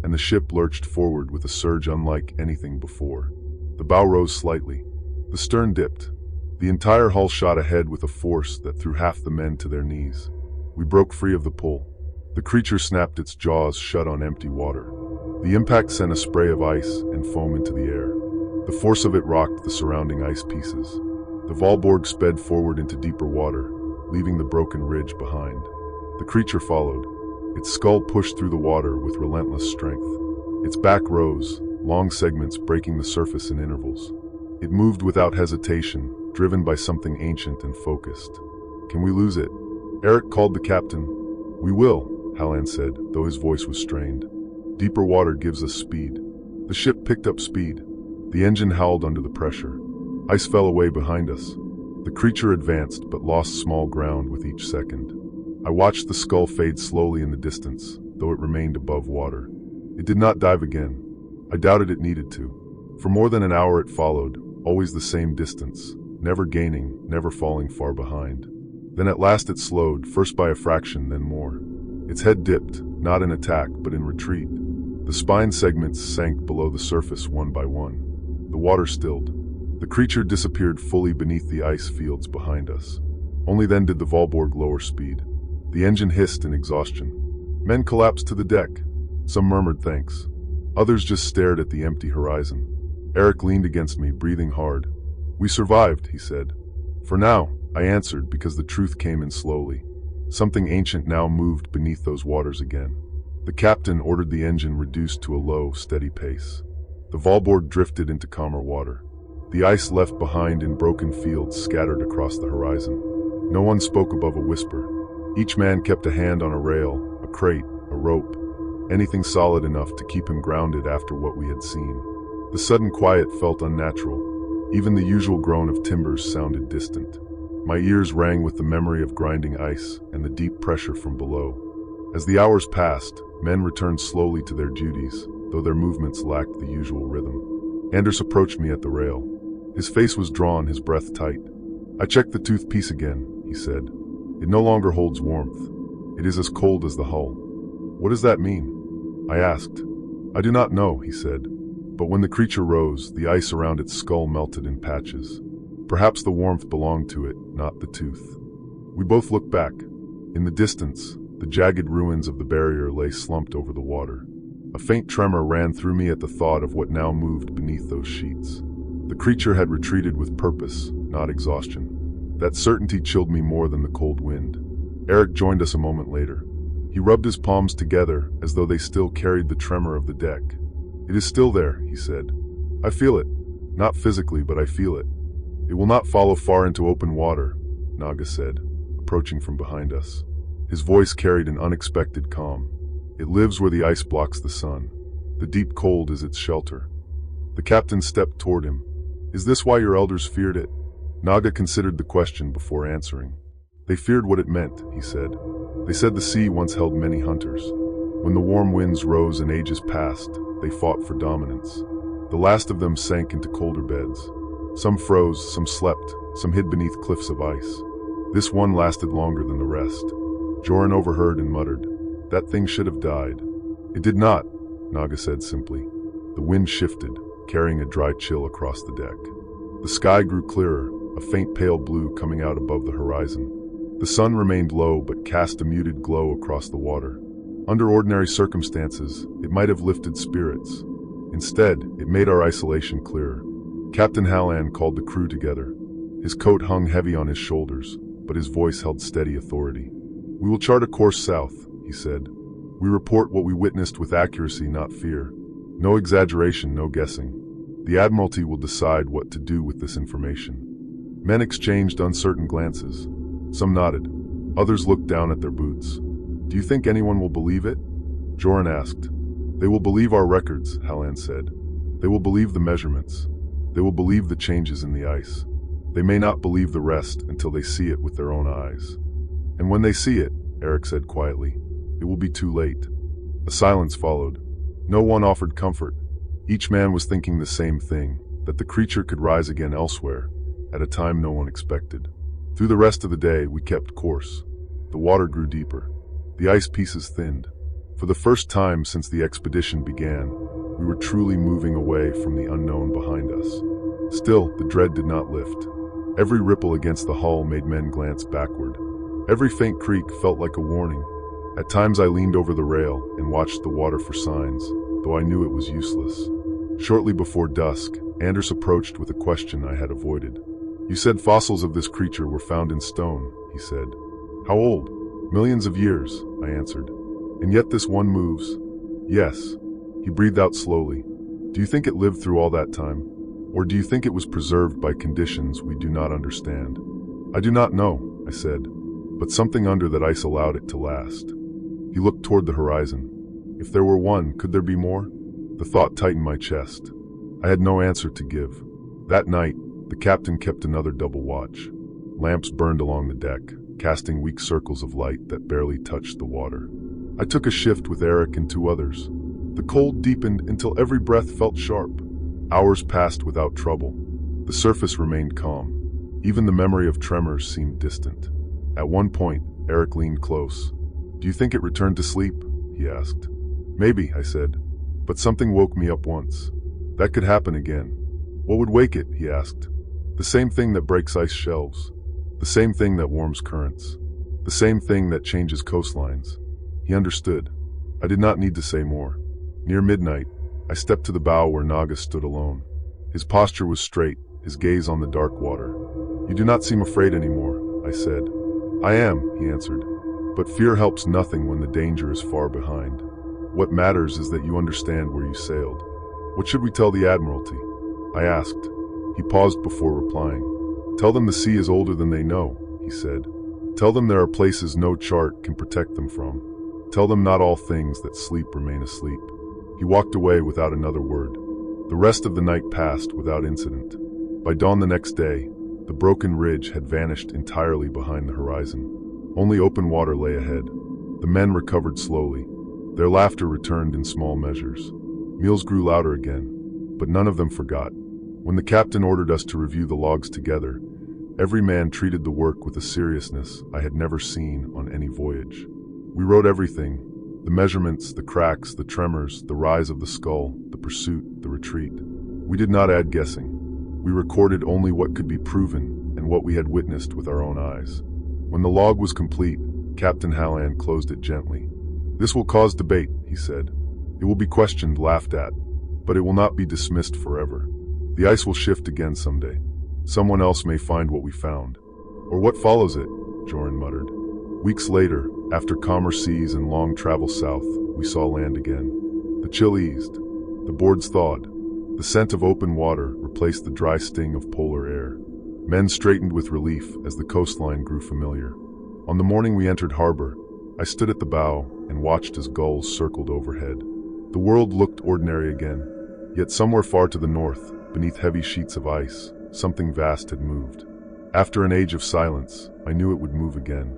Speaker 1: and the ship lurched forward with a surge unlike anything before. The bow rose slightly. The stern dipped. The entire hull shot ahead with a force that threw half the men to their knees. We broke free of the pull. The creature snapped its jaws shut on empty water. The impact sent a spray of ice and foam into the air. The force of it rocked the surrounding ice pieces. The Valborg sped forward into deeper water, leaving the broken ridge behind. The creature followed. Its skull pushed through the water with relentless strength. Its back rose, long segments breaking the surface in intervals. It moved without hesitation, driven by something ancient and focused. "Can we lose it?" Eric called the captain. "We will," Halland said, though his voice was strained. "Deeper water gives us speed." The ship picked up speed. The engine howled under the pressure. Ice fell away behind us. The creature advanced but lost small ground with each second. I watched the skull fade slowly in the distance, though it remained above water. It did not dive again. I doubted it needed to. For more than an hour it followed, always the same distance, never gaining, never falling far behind. Then at last it slowed, first by a fraction, then more. Its head dipped, not in attack, but in retreat. The spine segments sank below the surface one by one. The water stilled. The creature disappeared fully beneath the ice fields behind us. Only then did the Valborg lower speed. The engine hissed in exhaustion. Men collapsed to the deck. Some murmured thanks. Others just stared at the empty horizon. Eric leaned against me, breathing hard. "We survived," he said. "For now," I answered, because the truth came in slowly. Something ancient now moved beneath those waters again. The captain ordered the engine reduced to a low, steady pace. The Valborg drifted into calmer water. The ice left behind in broken fields scattered across the horizon. No one spoke above a whisper. Each man kept a hand on a rail, a crate, a rope, anything solid enough to keep him grounded after what we had seen. The sudden quiet felt unnatural. Even the usual groan of timbers sounded distant. My ears rang with the memory of grinding ice and the deep pressure from below. As the hours passed, men returned slowly to their duties, though their movements lacked the usual rhythm. Anders approached me at the rail. His face was drawn, his breath tight. "I checked the tooth piece again," he said. "It no longer holds warmth. It is as cold as the hull." "What does that mean?" I asked. "I do not know," he said. But when the creature rose, the ice around its skull melted in patches. Perhaps the warmth belonged to it, not the tooth. We both looked back. In the distance, the jagged ruins of the barrier lay slumped over the water. A faint tremor ran through me at the thought of what now moved beneath those sheets. The creature had retreated with purpose, not exhaustion. That certainty chilled me more than the cold wind. Eric joined us a moment later. He rubbed his palms together as though they still carried the tremor of the deck. "It is still there," he said. "I feel it. Not physically, but I feel it." "It will not follow far into open water," Naga said, approaching from behind us. His voice carried an unexpected calm. "It lives where the ice blocks the sun. The deep cold is its shelter." The captain stepped toward him. "Is this why your elders feared it?" Naga considered the question before answering. "They feared what it meant," he said. "They said the sea once held many hunters. When the warm winds rose and ages passed, they fought for dominance. The last of them sank into colder beds. Some froze, some slept, some hid beneath cliffs of ice. This one lasted longer than the rest." Joran overheard and muttered, "That thing should have died." "It did not," Naga said simply. The wind shifted, carrying a dry chill across the deck. The sky grew clearer, a faint pale blue coming out above the horizon. The sun remained low but cast a muted glow across the water. Under ordinary circumstances, it might have lifted spirits. Instead, it made our isolation clearer. Captain Hallan called the crew together. His coat hung heavy on his shoulders, but his voice held steady authority. "We will chart a course south," he said. "We report what we witnessed with accuracy, not fear. No exaggeration, no guessing. The Admiralty will decide what to do with this information." Men exchanged uncertain glances. Some nodded. Others looked down at their boots. "Do you think anyone will believe it?" Joran asked. "They will believe our records," Hallan said. "They will believe the measurements. They will believe the changes in the ice. They may not believe the rest until they see it with their own eyes." "And when they see it," Eric said quietly, "it will be too late." A silence followed. No one offered comfort. Each man was thinking the same thing, that the creature could rise again elsewhere, at a time no one expected. Through the rest of the day, we kept course. The water grew deeper. The ice pieces thinned. For the first time since the expedition began, we were truly moving away from the unknown behind us. Still, the dread did not lift. Every ripple against the hull made men glance backward. Every faint creak felt like a warning. At times I leaned over the rail and watched the water for signs, though I knew it was useless. Shortly before dusk, Anders approached with a question I had avoided. "You said fossils of this creature were found in stone," he said. "How old?" "Millions of years," I answered. "And yet this one moves." "Yes." He breathed out slowly. "Do you think it lived through all that time? Or do you think it was preserved by conditions we do not understand?" "I do not know," I said, "but something under that ice allowed it to last." He looked toward the horizon. If there were one, could there be more? The thought tightened my chest. I had no answer to give. That night, the captain kept another double watch. Lamps burned along the deck, casting weak circles of light that barely touched the water. I took a shift with Eric and two others. The cold deepened until every breath felt sharp. Hours passed without trouble. The surface remained calm. Even the memory of tremors seemed distant. At one point, Eric leaned close. "Do you think it returned to sleep?" he asked. "Maybe," I said. "But something woke me up once. That could happen again." "What would wake it?" he asked. "The same thing that breaks ice shelves. The same thing that warms currents. The same thing that changes coastlines." He understood. I did not need to say more. Near midnight, I stepped to the bow where Naga stood alone. His posture was straight, his gaze on the dark water. "You do not seem afraid anymore," I said. "I am," he answered. "But fear helps nothing when the danger is far behind. What matters is that you understand where you sailed." "What should we tell the Admiralty?" I asked. He paused before replying. "Tell them the sea is older than they know," he said. "Tell them there are places no chart can protect them from. Tell them not all things that sleep remain asleep." He walked away without another word. The rest of the night passed without incident. By dawn the next day, the broken ridge had vanished entirely behind the horizon. Only open water lay ahead. The men recovered slowly. Their laughter returned in small measures. Meals grew louder again, but none of them forgot. When the captain ordered us to review the logs together, every man treated the work with a seriousness I had never seen on any voyage. We wrote everything: the measurements, the cracks, the tremors, the rise of the skull, the pursuit, the retreat. We did not add guessing. We recorded only what could be proven and what we had witnessed with our own eyes. When the log was complete, Captain Halland closed it gently. "This will cause debate," he said. "It will be questioned, laughed at, but it will not be dismissed forever. The ice will shift again someday. Someone else may find what we found." "Or what follows it," Joran muttered. Weeks later, after calmer seas and long travel south, we saw land again. The chill eased. The boards thawed. The scent of open water replaced the dry sting of polar air. Men straightened with relief as the coastline grew familiar. On the morning we entered harbor, I stood at the bow and watched as gulls circled overhead. The world looked ordinary again, yet somewhere far to the north, beneath heavy sheets of ice, something vast had moved. After an age of silence, I knew it would move again.